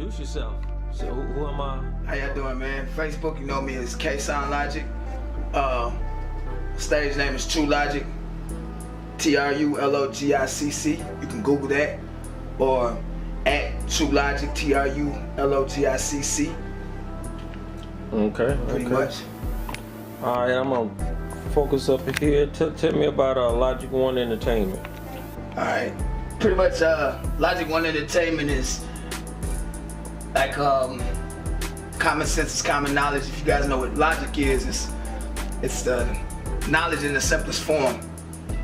introduce yourself. So who am I? How y'all doing, man? Facebook, you know me as Tru Logicc. Stage name is Tru Logicc. TruLogicc. You can Google that. Or at Tru Logicc, TruLogicc. Okay. Pretty much. All right, I'm gonna focus up here. Tell me about Logic One Entertainment. All right. Pretty much, Logic One Entertainment is like common sense is common knowledge. If you guys know what logic is, it's the knowledge in the simplest form.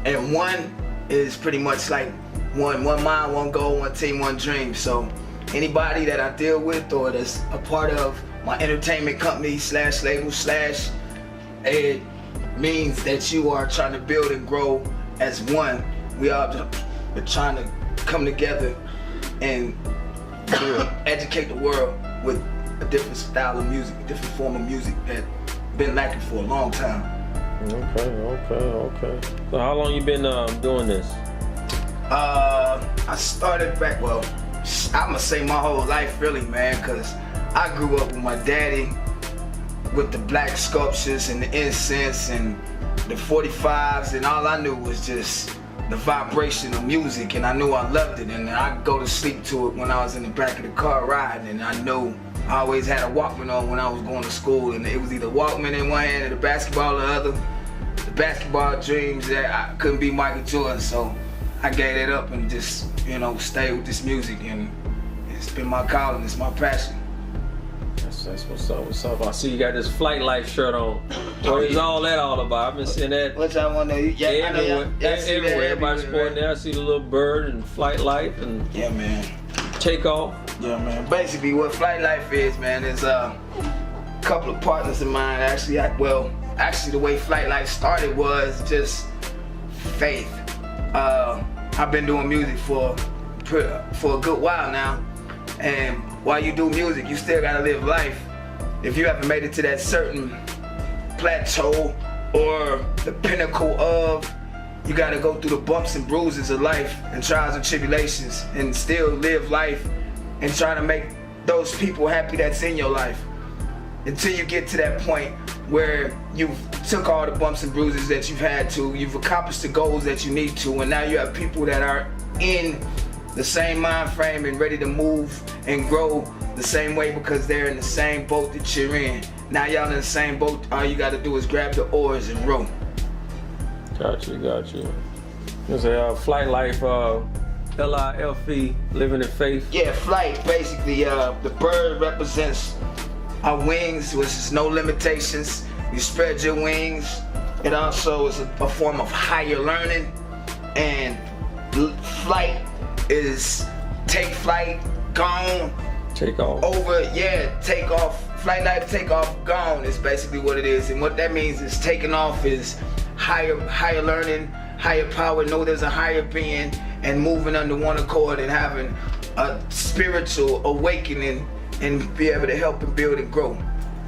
And one is pretty much like one mind, one goal, one team, one dream. So anybody that I deal with or that's a part of my entertainment company / label / it means that you are trying to build and grow as one. We are trying to come together and educate the world with a different style of music, a different form of music that been lacking for a long time. Okay. So how long you been doing this? I started back, well, I'ma say my whole life really, man, cause I grew up with my daddy with the black sculptures and the incense and the 45s, and all I knew was just the vibration of music, and I knew I loved it, and I'd go to sleep to it when I was in the back of the car riding, and I know I always had a Walkman on when I was going to school, and it was either Walkman in one hand and the basketball in the other. The basketball dreams that I couldn't be Michael Jordan, so I gave it up and just, stayed with this music, and it's been my calling, it's my passion. That's what's up. I see you got this Flight Life shirt on. What is all that all about? I've been seeing that. What y'all want to know? Yeah, everywhere. Everybody sporting there. I see the little bird and Flight Life and yeah, man. TakeOff. Yeah, man. Basically, what Flight Life is, man, is a couple of partners of mine. Actually, the way Flight Life started was just faith. I've been doing music for a good while now, and while you do music, you still gotta live life. If you haven't made it to that certain plateau or the pinnacle of, you gotta go through the bumps and bruises of life and trials and tribulations and still live life and try to make those people happy that's in your life. Until you get to that point where you've took all the bumps and bruises that you've had to, you've accomplished the goals that you need to, and now you have people that are in the same mind frame and ready to move and grow the same way because they're in the same boat that you're in. Now y'all in the same boat, all you gotta do is grab the oars and row. Got you. You say Flight Life, LIFE, living in faith. Yeah, flight, basically, the bird represents our wings, which is no limitations. You spread your wings. It also is a form of higher learning, and flight is take flight, gone. Take off. Take off. Flight Life, take off, gone is basically what it is. And what that means is taking off is higher learning, higher power, know there's a higher being, and moving under one accord and having a spiritual awakening and be able to help and build and grow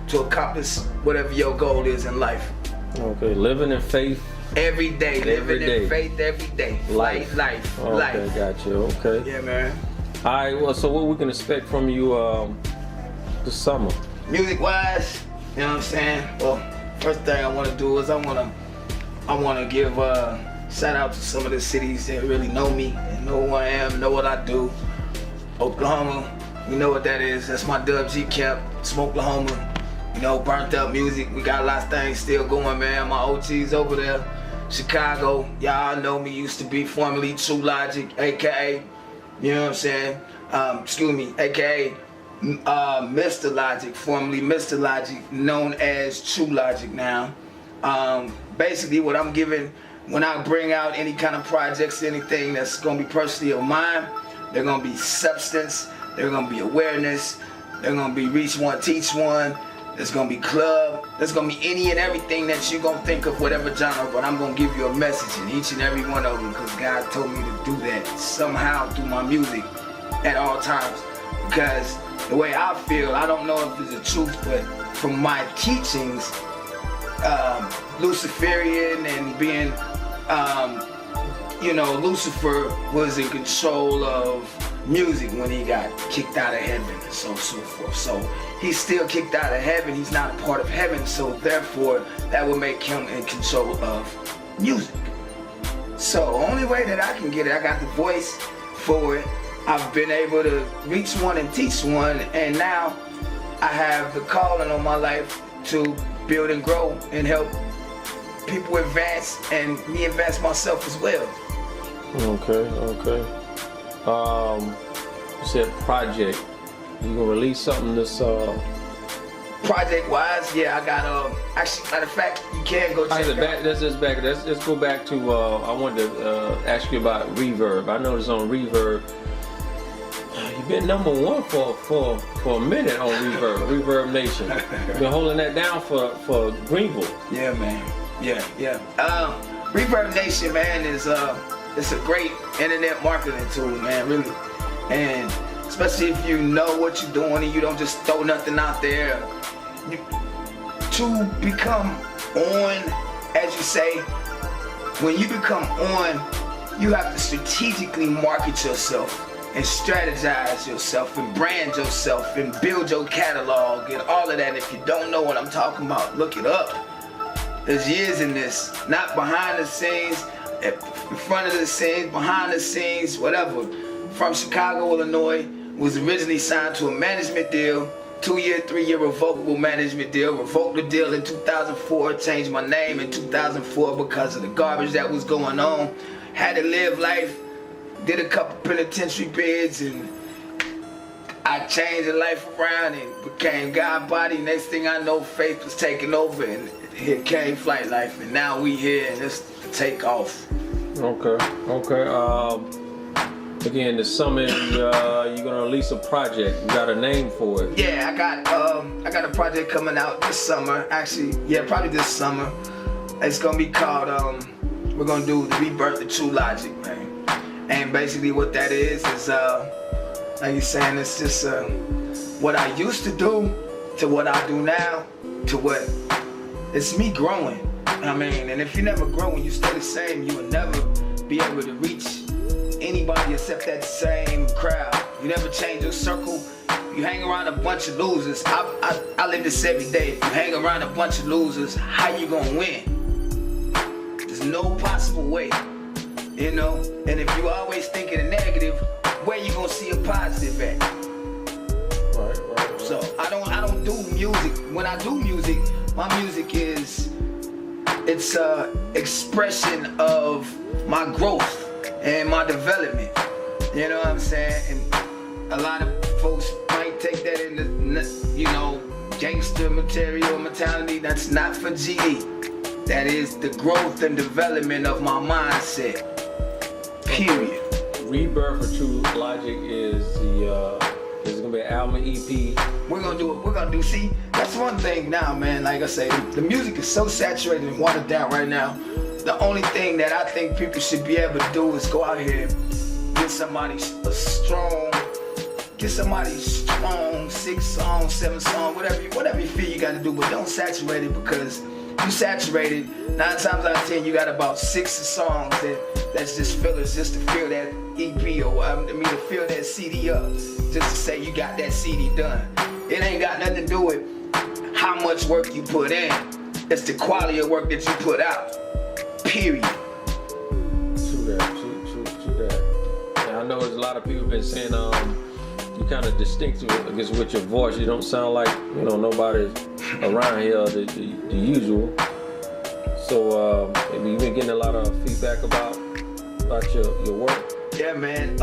to accomplish whatever your goal is in life. Okay, living in faith. Every day, living in faith every day. Life. Okay, got you. Okay. Yeah, man. All right. Well, so what we can expect from you this summer? Music-wise, you know what I'm saying? Well, first thing I want to do is I want to give shout out to some of the cities that really know me and know who I am, know what I do. Oklahoma, we know what that is. That's my Dub G camp. It's Oklahoma. Burnt up music. We got a lot of things still going, man. My OGs over there. Chicago, y'all know me, used to be formerly Tru Logicc, aka, you know what I'm saying? Aka Mr. Logicc, formerly Mr. Logicc, known as Tru Logicc now. Basically what I'm giving, when I bring out any kind of projects, anything that's gonna be personally of mine, they're gonna be substance, they're gonna be awareness, they're gonna be reach one, teach one, there's gonna be club, there's gonna be any and everything that you're gonna think of, whatever genre, but I'm gonna give you a message in each and every one of them because God told me to do that somehow through my music at all times. Because the way I feel, I don't know if it's the truth, but from my teachings, Luciferian and being, Lucifer was in control of music when he got kicked out of heaven and so forth. So he's still kicked out of heaven. He's not a part of heaven. So therefore, that would make him in control of music. So only way that I can get it, I got the voice for it. I've been able to reach one and teach one, and now I have the calling on my life to build and grow and help people advance and me advance myself as well. Okay. You said project. You gonna release something this Project wise, yeah, I got actually, matter of fact, you can go check out. Let's go back to I wanted to ask you about Reverb. I noticed on Reverb you've been number one for a minute on Reverb Nation. You've been holding that down for Greenville. Yeah, man. Yeah. Reverb Nation, man, is it's a great internet marketing tool, man, really. And especially if you know what you're doing and you don't just throw nothing out there. To become on, as you say, when you become on, you have to strategically market yourself and strategize yourself and brand yourself and build your catalog and all of that. If you don't know what I'm talking about, look it up. There's years in this, not behind the scenes, in front of the scenes, behind the scenes, whatever. From Chicago, Illinois, was originally signed to a management deal, 2-year, 3-year revocable management deal. Revoked the deal in 2004, changed my name in 2004 because of the garbage that was going on. Had to live life, did a couple penitentiary bids, and I changed the life around and became God body. Next thing I know, faith was taking over, and here came Flight Life, and now we here, and it's TakeOff. Okay. Again, this summer you're gonna release a project. You got a name for it? Yeah, I got a project coming out this summer. Actually, yeah, probably this summer. It's gonna be called we're gonna do the rebirth of Tru Logicc, man. And basically what that is like you're saying, it's just what I used to do to what I do now to what it's me growing. I mean, and if you never grow and you stay the same, you will never be able to reach anybody except that same crowd. You never change your circle. You hang around a bunch of losers. I live this every day. If you hang around a bunch of losers, how you gonna win? There's no possible way, you know? And if you always thinking a negative, where you gonna see a positive at? Right. So I don't do music. When I do music, my music it's a expression of my growth and my development. You know what I'm saying? And a lot of folks might take that in the, gangster material mentality. That's not for GD. That is the growth and development of my mindset. Period. Rebirth of Tru Logicc is gonna be an album, EP. We're gonna do. See, that's one thing now, man. Like I say, the music is so saturated and watered down right now. The only thing that I think people should be able to do is go out here, get somebody strong, 6 songs, 7 songs, whatever you feel you gotta do, but don't saturate it, because you saturate it, 9 times out of 10 you got about 6 songs that's just fillers, just to fill that EP or to fill that CD up, just to say you got that CD done. It ain't got nothing to do with how much work you put in. It's the quality of work that you put out. Period. True that. Yeah, I know there's a lot of people been saying you kind of distinctive, I guess, with your voice. You don't sound like nobody's around here, the usual. So maybe you've been getting a lot of feedback about your work. Yeah, man.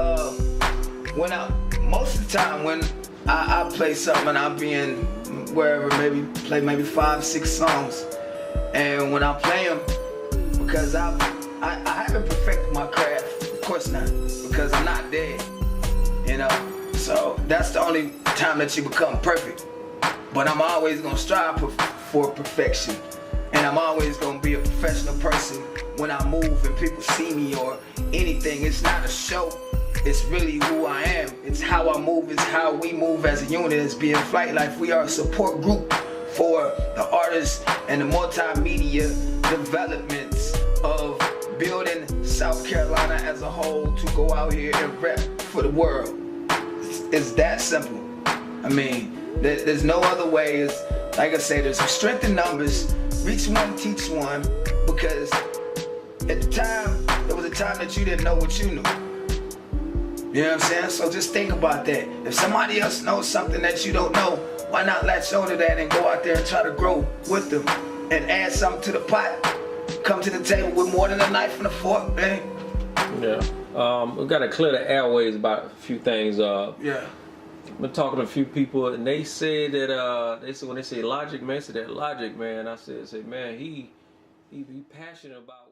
Most of the time when I play something and I'll be in wherever, play 5-6 songs, and when I play them, because I haven't perfected my craft, of course not, because I'm not dead, so that's the only time that you become perfect. But I'm always gonna strive for perfection, and I'm always gonna be a professional person when I move and people see me or anything. It's not a show, it's really who I am. It's how I move, it's how we move as a unit, as being Flight Life. We are a support group for the artists and the multimedia developments of building South Carolina as a whole to go out here and rep for the world. it's that simple. I mean, there's no other way. It's like I say, there's strength in numbers. Reach one, teach one. Because at the time, there was a time that you didn't know what you knew. You know what I'm saying? So just think about that. If somebody else knows something that you don't know, why not latch on to that and go out there and try to grow with them and add something to the pot? Come to the table with more than a knife and a fork, man. Yeah. We've got to clear the airways about a few things. Yeah. I've been talking to a few people, and they said that they said when they say Logic, man, I said that Logic, man. I said, man, he passionate about.